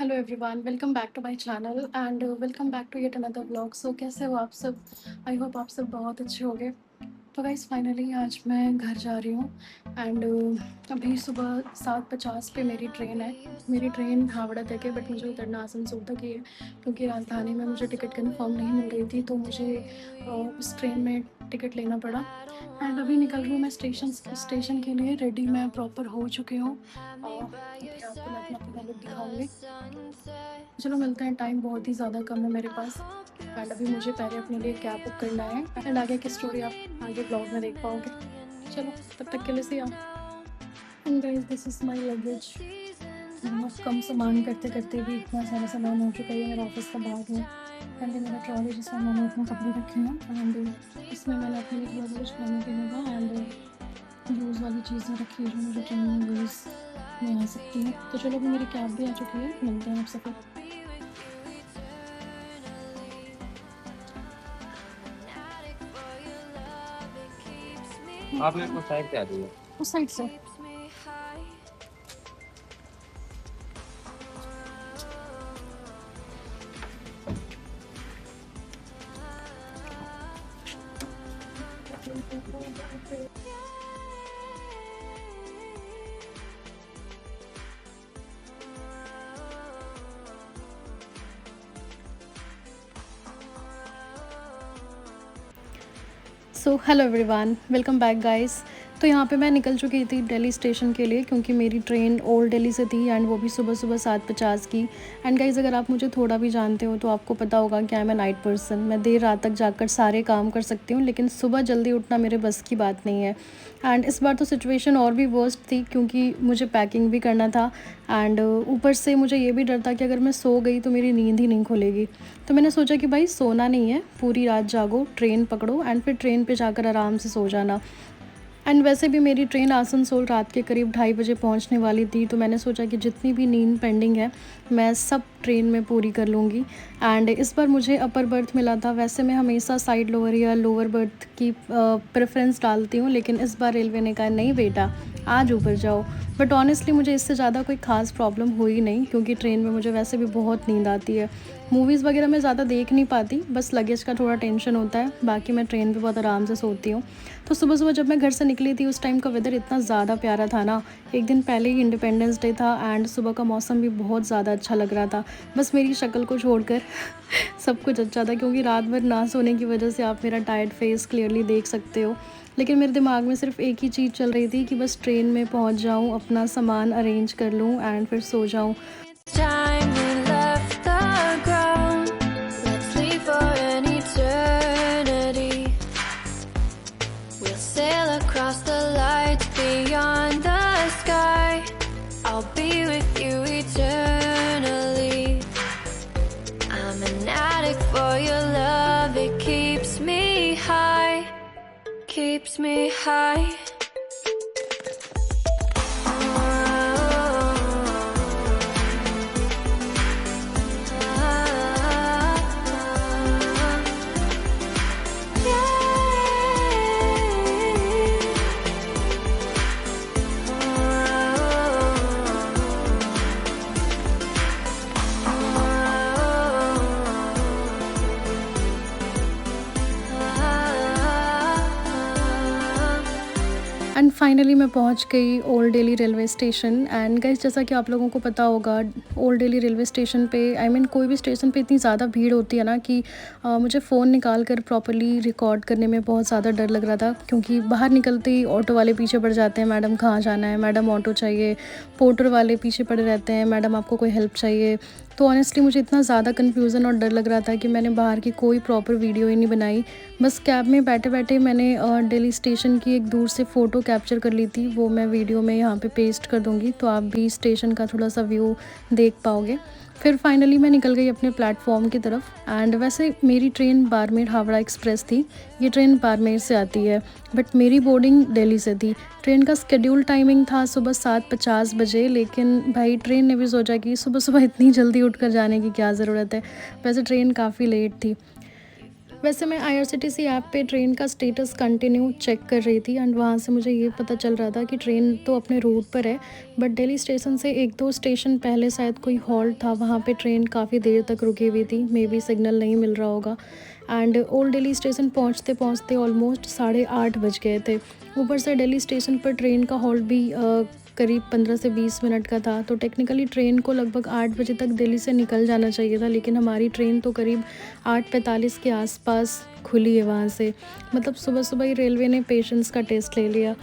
Hello everyone, welcome back to my channel and welcome back to yet another vlog. So कैसे हो आप सब? I hope आप सब बहुत अच्छे होंगे। तो गाइस फाइनली आज मैं घर जा रही हूँ एंड अभी सुबह 7:50 पे मेरी ट्रेन है। मेरी ट्रेन हावड़ा तक है बट मुझे उतरना आसनसोल तक ही है क्योंकि राजधानी में मुझे टिकट कंफर्म नहीं मिल रही थी, तो मुझे उस ट्रेन में टिकट लेना पड़ा। एंड अभी निकल रही हूँ मैं स्टेशन के लिए। रेडी मैं प्रॉपर हो चुकी हूँ। अभी आपको मैं अपना पूरा लुक दिखाऊंगी। चलो मिलते हैं, टाइम बहुत ही ज़्यादा कम है मेरे पास। एंड अभी मुझे पहले अपने लिए कैब बुक करना है एंड आगे की स्टोरी आप आगे ब्लॉग में देख पाओगे। चलो तब तक के लिए से आप। And guys this is my luggage. बहुत कम सामान करते करते भी इतना सारा सामान हो चुका है। ये मेरा ऑफिस का बैग है एंड ये मेरा ट्रॉली जिसमें मैंने अपने कपड़े रखे हैं एंड इसमें मैंने अपने लिए थोड़ा कुछ खाने पीने का एंड यूज़ वाली चीज़ें रखी है जो मुझे ट्रेन में यूज़ में आ सकती है। तो चलो अभी मेरी कैब भी आ चुकी है, मिलते हैं आपसे फिर। आप मेरे को साइड पे आ जाइए। उस साइड से। So hello everyone, welcome back guys. तो यहाँ पे मैं निकल चुकी थी दिल्ली स्टेशन के लिए क्योंकि मेरी ट्रेन ओल्ड दिल्ली से थी एंड वो भी सुबह सुबह 7:50 की। एंड गाइस अगर आप मुझे थोड़ा भी जानते हो तो आपको पता होगा कि I am a night person. मैं देर रात तक जाकर सारे काम कर सकती हूँ लेकिन सुबह जल्दी उठना मेरे बस की बात नहीं है। एंड इस बार तो सिचुएशन और भी वर्स्ट थी क्योंकि मुझे पैकिंग भी करना था एंड ऊपर से मुझे ये भी डर था कि अगर मैं सो गई तो मेरी नींद ही नहीं खुलेगी। तो मैंने सोचा कि भाई सोना नहीं है, पूरी रात जागो, ट्रेन पकड़ो एंड फिर ट्रेन पे जाकर आराम से सो जाना। एंड वैसे भी मेरी ट्रेन आसनसोल रात के करीब 2:30 बजे पहुंचने वाली थी, तो मैंने सोचा कि जितनी भी नींद पेंडिंग है मैं सब ट्रेन में पूरी कर लूँगी। एंड इस बार मुझे अपर बर्थ मिला था। वैसे मैं हमेशा साइड लोअर या लोअर बर्थ की प्रेफरेंस डालती हूँ, लेकिन इस बार रेलवे ने कहा नहीं बेटा आज ऊपर जाओ। बट ऑनेस्टली मुझे इससे ज़्यादा कोई ख़ास प्रॉब्लम हुई नहीं क्योंकि ट्रेन में मुझे वैसे भी बहुत नींद आती है। मूवीज़ वगैरह मैं ज़्यादा देख नहीं पाती, बस लगेज का थोड़ा टेंशन होता है, बाकी मैं ट्रेन पे बहुत आराम से सोती हूँ। तो सुबह सुबह जब मैं घर से निकली थी उस टाइम का वेदर इतना ज़्यादा प्यारा था ना। एक दिन पहले ही इंडिपेंडेंस डे था एंड सुबह का मौसम भी बहुत ज़्यादा अच्छा लग रहा था। बस मेरी शक्ल को छोड़कर सब कुछ अच्छा था क्योंकि रात भर ना सोने की वजह से आप मेरा टायर्ड फेस क्लियरली देख सकते हो। लेकिन मेरे दिमाग में सिर्फ एक ही चीज़ चल रही थी कि बस ट्रेन में पहुंच जाऊं, अपना सामान अरेंज कर लूं एंड फिर सो जाऊं। Time we left the ground. Let's leave for an eternity. We'll sail across the lights beyond the sky. I'll be with you eternally. I'm an addict for your love. It keeps me high. Keeps me high. And finally मैं पहुंच गई old Delhi railway station. And guys जैसा कि आप लोगों को पता होगा, ओल्ड दिल्ली रेलवे स्टेशन पे कोई भी स्टेशन पे इतनी ज़्यादा भीड़ होती है ना कि मुझे फ़ोन निकाल कर प्रॉपर्ली रिकॉर्ड करने में बहुत ज़्यादा डर लग रहा था क्योंकि बाहर निकलते ही ऑटो वाले पीछे पड़ जाते हैं, मैडम कहाँ जाना है, मैडम ऑटो चाहिए। पोर्टर वाले पीछे पड़े रहते हैं, मैडम आपको कोई हेल्प चाहिए। तो ऑनेस्टली मुझे इतना ज़्यादा कन्फ्यूज़न और डर लग रहा था कि मैंने बाहर की कोई प्रॉपर वीडियो ही नहीं बनाई। बस कैब में बैठे बैठे मैंने दिल्ली स्टेशन की एक दूर से फ़ोटो कैप्चर कर ली थी, वो मैं वीडियो में यहाँ पे पेस्ट कर दूँगी तो आप भी स्टेशन का थोड़ा सा व्यू देख पाओगे। फिर फाइनली मैं निकल गई अपने प्लेटफॉर्म की तरफ। एंड वैसे मेरी ट्रेन बारमेर हावड़ा एक्सप्रेस थी। ये ट्रेन बारमेर से आती है बट मेरी बोर्डिंग दिल्ली से थी। ट्रेन का स्केड्यूल टाइमिंग था सुबह 7:50 बजे, लेकिन भाई ट्रेन ने भी सोचा कि सुबह सुबह इतनी जल्दी उठ कर जाने की क्या ज़रूरत है। वैसे ट्रेन काफ़ी लेट थी। वैसे मैं आईआरसीटीसी ऐप पे ट्रेन का स्टेटस कंटिन्यू चेक कर रही थी एंड वहाँ से मुझे ये पता चल रहा था कि ट्रेन तो अपने रूट पर है, बट दिल्ली स्टेशन से 1-2 स्टेशन पहले शायद कोई हॉल्ट था, वहाँ पे ट्रेन काफ़ी देर तक रुकी हुई थी, मे बी सिग्नल नहीं मिल रहा होगा। एंड ओल्ड दिल्ली स्टेशन पहुँचते पहुँचते ऑलमोस्ट 8:30 बज गए थे। ऊपर से दिल्ली स्टेशन पर ट्रेन का हॉल्ट भी करीब 15 से 20 मिनट का था, तो टेक्निकली ट्रेन को लगभग 8 बजे तक दिल्ली से निकल जाना चाहिए था, लेकिन हमारी ट्रेन तो करीब 8:45 के आसपास खुली है वहाँ से। मतलब सुबह सुबह ही रेलवे ने पेशेंस का टेस्ट ले लिया।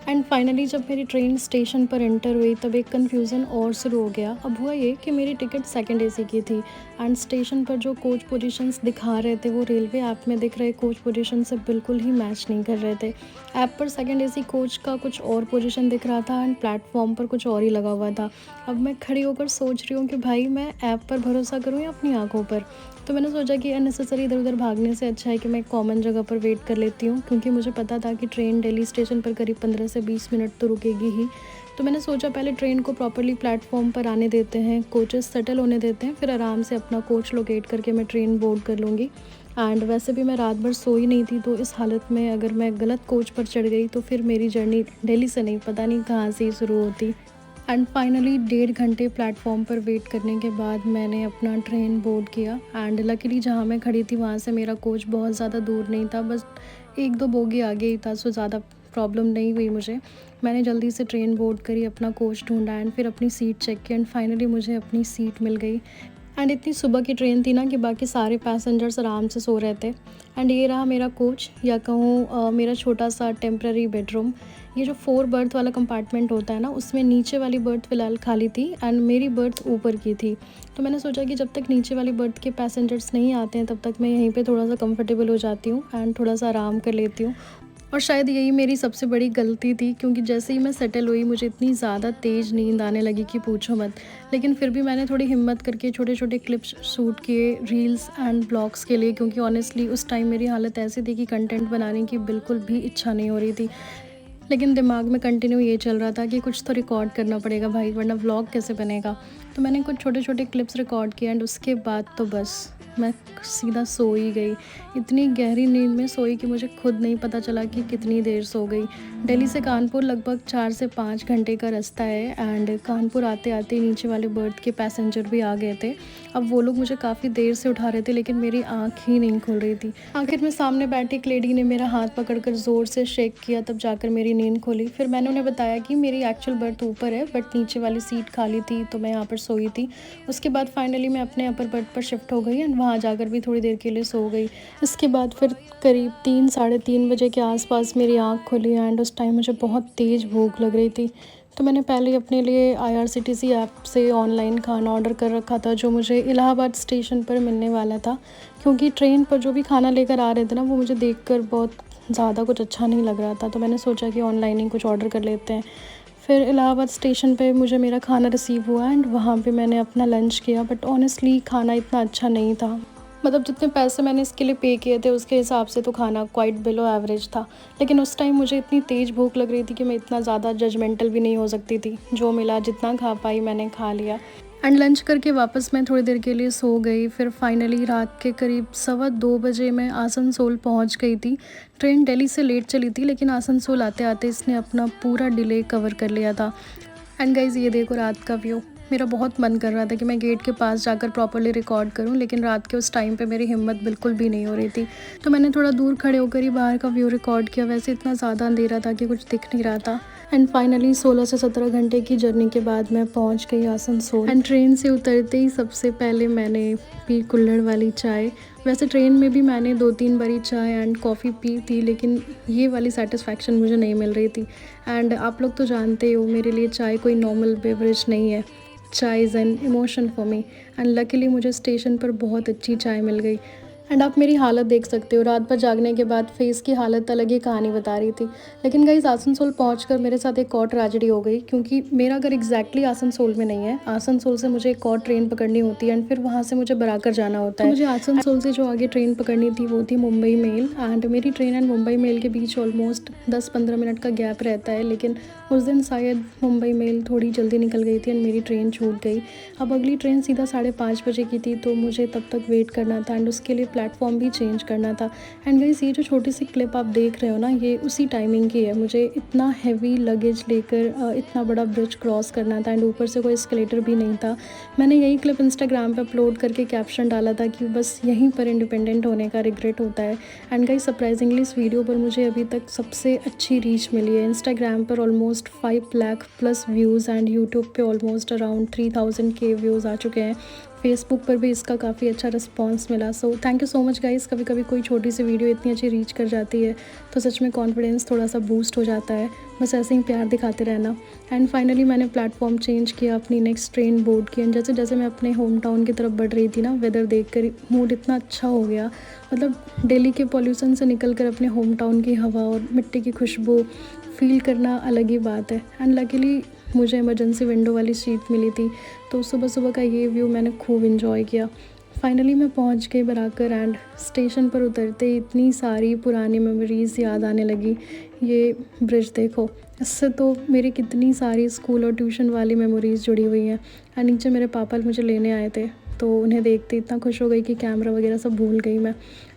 एंड फाइनली जब मेरी ट्रेन स्टेशन पर एंटर हुई तब एक कन्फ्यूज़न और शुरू हो गया। अब हुआ ये कि मेरी टिकट सेकंड एसी की थी एंड स्टेशन पर जो कोच पोजीशंस दिखा रहे थे वो रेलवे ऐप में दिख रहे कोच पोजीशन से बिल्कुल ही मैच नहीं कर रहे थे। ऐप पर सेकंड एसी कोच का कुछ और पोजीशन दिख रहा था एंड प्लेटफॉर्म पर कुछ और ही लगा हुआ था। अब मैं खड़ी होकर सोच रही हूँ कि भाई मैं ऐप पर भरोसा करूँ या अपनी आँखों पर। तो मैंने सोचा कि अननेसेसरी इधर उधर भागने से अच्छा है कि मैं एक कॉमन जगह पर वेट कर लेती हूँ, क्योंकि मुझे पता था कि ट्रेन दिल्ली स्टेशन पर करीब 15 से 20 मिनट तो रुकेगी ही। तो मैंने सोचा पहले ट्रेन को प्रॉपर्ली प्लेटफॉर्म पर आने देते हैं, कोचेस सेटल होने देते हैं, फिर आराम से अपना कोच लोकेट करके मैं ट्रेन बोर्ड कर लूँगी। एंड वैसे भी मैं रात भर सोई नहीं थी, तो इस हालत में अगर मैं गलत कोच पर चढ़ गई तो फिर मेरी जर्नी दिल्ली से नहीं पता नहीं कहाँ से ही शुरू होती। एंड फाइनली 1.5 घंटे प्लेटफॉर्म पर वेट करने के बाद मैंने अपना ट्रेन बोर्ड किया एंड लकीली जहाँ मैं खड़ी थी वहाँ से मेरा कोच बहुत ज़्यादा दूर नहीं था, बस 1-2 बोगी आगे ही था, सो ज़्यादा प्रॉब्लम नहीं हुई मुझे। मैंने जल्दी से ट्रेन बोर्ड करी, अपना कोच ढूंढा एंड फिर अपनी सीट चेक की एंड फाइनली मुझे अपनी सीट मिल गई। एंड इतनी सुबह की ट्रेन थी ना कि बाकी सारे पैसेंजर्स आराम से सो रहे थे। एंड ये रहा मेरा कोच, या कहूँ मेरा छोटा सा टेम्प्रेरी बेडरूम। ये जो 4 बर्थ वाला कंपार्टमेंट होता है ना, उसमें नीचे वाली बर्थ फ़िलहाल खाली थी एंड मेरी बर्थ ऊपर की थी। तो मैंने सोचा कि जब तक नीचे वाली बर्थ के पैसेंजर्स नहीं आते हैं तब तक मैं यहीं पे थोड़ा सा कंफर्टेबल हो जाती हूँ एंड थोड़ा सा आराम कर लेती हूँ। और शायद यही मेरी सबसे बड़ी गलती थी, क्योंकि जैसे ही मैं सेटल हुई मुझे इतनी ज़्यादा तेज़ नींद आने लगी कि पूछो मत। लेकिन फिर भी मैंने थोड़ी हिम्मत करके छोटे छोटे क्लिप्स शूट किए रील्स एंड ब्लॉग्स के लिए, क्योंकि ऑनेस्टली उस टाइम मेरी हालत ऐसी थी कि कंटेंट बनाने की बिल्कुल भी इच्छा नहीं हो रही थी। लेकिन दिमाग में कंटिन्यू ये चल रहा था कि कुछ तो रिकॉर्ड करना पड़ेगा भाई, वरना व्लॉग कैसे बनेगा। तो मैंने कुछ छोटे छोटे क्लिप्स रिकॉर्ड किए एंड उसके बाद तो बस मैं सीधा सो ही गई। इतनी गहरी नींद में सोई कि मुझे खुद नहीं पता चला कि कितनी देर सो गई। दिल्ली से कानपुर लगभग 4 से 5 घंटे का रास्ता है एंड कानपुर आते आते नीचे वाले बर्थ के पैसेंजर भी आ गए थे। अब वो लोग मुझे काफ़ी देर से उठा रहे थे, लेकिन मेरी आँख ही नहीं खुल रही थी। आखिर में सामने बैठी एक लेडी ने मेरा हाथ पकड़कर ज़ोर से शेक किया, तब जाकर मेरी नींद खुली। फिर मैंने उन्हें बताया कि मेरी एक्चुअल बर्थ ऊपर है, बट नीचे वाली सीट खाली थी तो मैं यहाँ पर सोई थी। उसके बाद फाइनली मैं अपने अपर बर्थ पर शिफ्ट हो गई एंड वहाँ जाकर भी थोड़ी देर के लिए सो गई। इसके बाद फिर करीब 3 साढ़े 3 बजे के आसपास मेरी आँख खुली एंड उस टाइम मुझे बहुत तेज़ भूख लग रही थी। तो मैंने पहले अपने लिए आईआरसीटीसी ऐप से ऑनलाइन खाना ऑर्डर कर रखा था, जो मुझे इलाहाबाद स्टेशन पर मिलने वाला था, क्योंकि ट्रेन पर जो भी खाना लेकर आ रहे थे ना वो मुझे देखकर बहुत ज़्यादा कुछ अच्छा नहीं लग रहा था। तो मैंने सोचा कि ऑनलाइन ही कुछ ऑर्डर कर लेते हैं। फिर इलाहाबाद स्टेशन पे मुझे मेरा खाना रिसीव हुआ एंड वहाँ पे मैंने अपना लंच किया, बट ऑनेस्टली खाना इतना अच्छा नहीं था। मतलब जितने पैसे मैंने इसके लिए पे किए थे उसके हिसाब से तो खाना क्वाइट बिलो एवरेज था। लेकिन उस टाइम मुझे इतनी तेज़ भूख लग रही थी कि मैं इतना ज़्यादा जजमेंटल भी नहीं हो सकती थी। जो मिला जितना खा पाई मैंने खा लिया एंड लंच करके वापस मैं थोड़ी देर के लिए सो गई। फिर फाइनली रात के करीब 2:15 बजे मैं आसनसोल पहुंच गई थी। ट्रेन दिल्ली से लेट चली थी, लेकिन आसनसोल आते आते इसने अपना पूरा डिले कवर कर लिया था। एंड गाइज़ ये देखो रात का व्यू। मेरा बहुत मन कर रहा था कि मैं गेट के पास जाकर प्रॉपर्ली रिकॉर्ड करूं, लेकिन रात के उस टाइम पे मेरी हिम्मत बिल्कुल भी नहीं हो रही थी। तो मैंने थोड़ा दूर खड़े होकर ही बाहर का व्यू रिकॉर्ड किया। वैसे इतना ज़्यादा अंधेरा था कि कुछ दिख नहीं रहा था। एंड फाइनली 16 से 17 घंटे की जर्नी के बाद मैं पहुंच गई आसनसोल। एंड ट्रेन से उतरते ही सबसे पहले मैंने पी कुल्हड़ वाली चाय। वैसे ट्रेन में भी मैंने 2-3 बारी चाय एंड कॉफ़ी पी थी, लेकिन ये वाली सेटिस्फैक्शन मुझे नहीं मिल रही थी। एंड आप लोग तो जानते हो मेरे लिए चाय कोई नॉर्मल बेवरेज नहीं है। चाय is an emotion for me and luckily मुझे स्टेशन पर बहुत अच्छी चाय मिल गई। एंड आप मेरी हालत देख सकते हो, रात भर जागने के बाद फेस की हालत अलग ही कहानी बता रही थी। लेकिन गाइस आसनसोल पहुंचकर मेरे साथ एक और ट्रेजेडी हो गई, क्योंकि मेरा घर एग्जैक्टली आसनसोल में नहीं है। आसनसोल से मुझे एक और ट्रेन पकड़नी होती है एंड फिर वहाँ से मुझे बराकर जाना होता है। मुझे आसनसोल से जो आगे ट्रेन पकड़नी थी वो थी मुंबई मेल एंड मेरी ट्रेन एंड मुंबई मेल के बीच ऑलमोस्ट 10-15 मिनट का गैप रहता है। लेकिन उस दिन शायद मुंबई मेल थोड़ी जल्दी निकल गई थी एंड मेरी ट्रेन छूट गई। अब अगली ट्रेन सीधा 5:30 बजे की थी, तो मुझे तब तक वेट करना था एंड उसके लिए प्लेटफॉर्म भी चेंज करना था। एंड गाइस ये जो छोटी सी क्लिप आप देख रहे हो ना, ये उसी टाइमिंग की है। मुझे इतना हैवी लगेज लेकर इतना बड़ा ब्रिज क्रॉस करना था एंड ऊपर से कोई एस्केलेटर भी नहीं था। मैंने यही क्लिप इंस्टाग्राम पे अपलोड करके कैप्शन डाला था कि बस यहीं पर इंडिपेंडेंट होने का रिग्रेट होता है। एंड गाइस सरप्राइजिंगली इस वीडियो पर मुझे अभी तक सबसे अच्छी रीच मिली है। इंस्टाग्राम पर almost 5 lakh plus views and YouTube पे ऑलमोस्ट अराउंड 3000 के व्यूज़ आ चुके हैं। फेसबुक पर भी इसका काफ़ी अच्छा रिस्पांस मिला। So thank you so much guys. कभी कभी कोई छोटी सी वीडियो इतनी अच्छी रीच कर जाती है तो सच में कॉन्फिडेंस थोड़ा सा बूस्ट हो जाता है। बस ऐसे ही प्यार दिखाते रहना। एंड फाइनली मैंने प्लेटफॉर्म चेंज किया, अपनी नेक्स्ट ट्रेन बोर्ड की। एंड जैसे जैसे मैं अपने होम टाउन की तरफ बढ़ रही थी ना, वेदर देख कर मूड इतना अच्छा हो गया। मतलब दिल्ली के पॉल्यूशन से निकल कर अपने होम टाउन की हवा और मिट्टी की खुशबू फील करना अलग ही बात है। एंड लकीली मुझे इमरजेंसी विंडो वाली सीट मिली थी, तो सुबह सुबह का ये व्यू मैंने खूब इन्जॉय किया। फाइनली मैं पहुंच गई बराकर एंड स्टेशन पर उतरते ही इतनी सारी पुरानी मेमोरीज़ याद आने लगी। ये ब्रिज देखो, इससे तो मेरी कितनी सारी स्कूल और ट्यूशन वाली मेमोरीज़ जुड़ी हुई हैं। एंड नीचे मेरे पापा मुझे लेने आए थे, तो उन्हें देखते इतना खुश हो गई कि कैमरा वगैरह सब भूल गई मैं।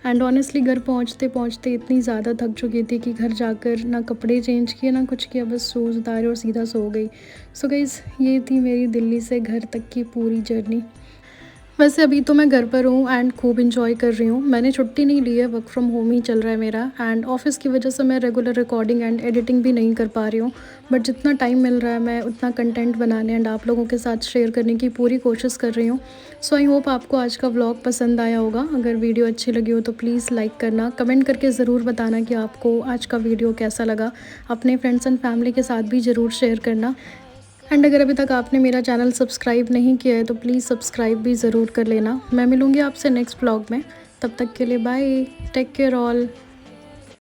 एंड ऑनेस्टली घर पहुंचते पहुंचते इतनी ज़्यादा थक चुकी थी कि घर जाकर ना कपड़े चेंज किए ना कुछ किया, बस शूज़ उतारे और सीधा सो गई। सो गाइस ये थी मेरी दिल्ली से घर तक की पूरी जर्नी। वैसे अभी तो मैं घर पर हूँ एंड खूब इन्जॉय कर रही हूँ। मैंने छुट्टी नहीं ली है, वर्क फ्रॉम होम ही चल रहा है मेरा। एंड ऑफिस की वजह से मैं रेगुलर रिकॉर्डिंग एंड एडिटिंग भी नहीं कर पा रही हूँ, बट जितना टाइम मिल रहा है मैं उतना कंटेंट बनाने एंड आप लोगों के साथ शेयर करने की पूरी कोशिश कर रही हूँ। सो आई होप आपको आज का व्लॉग पसंद आया होगा। अगर वीडियो अच्छी लगी हो तो प्लीज़ लाइक करना, कमेंट करके ज़रूर बताना कि आपको आज का वीडियो कैसा लगा। अपने फ्रेंड्स एंड फैमिली के साथ भी ज़रूर शेयर करना। एंड अगर अभी तक आपने मेरा चैनल सब्सक्राइब नहीं किया है तो प्लीज़ सब्सक्राइब भी ज़रूर कर लेना। मैं मिलूँगी आपसे नेक्स्ट व्लॉग में, तब तक के लिए बाय, टेक केयर ऑल।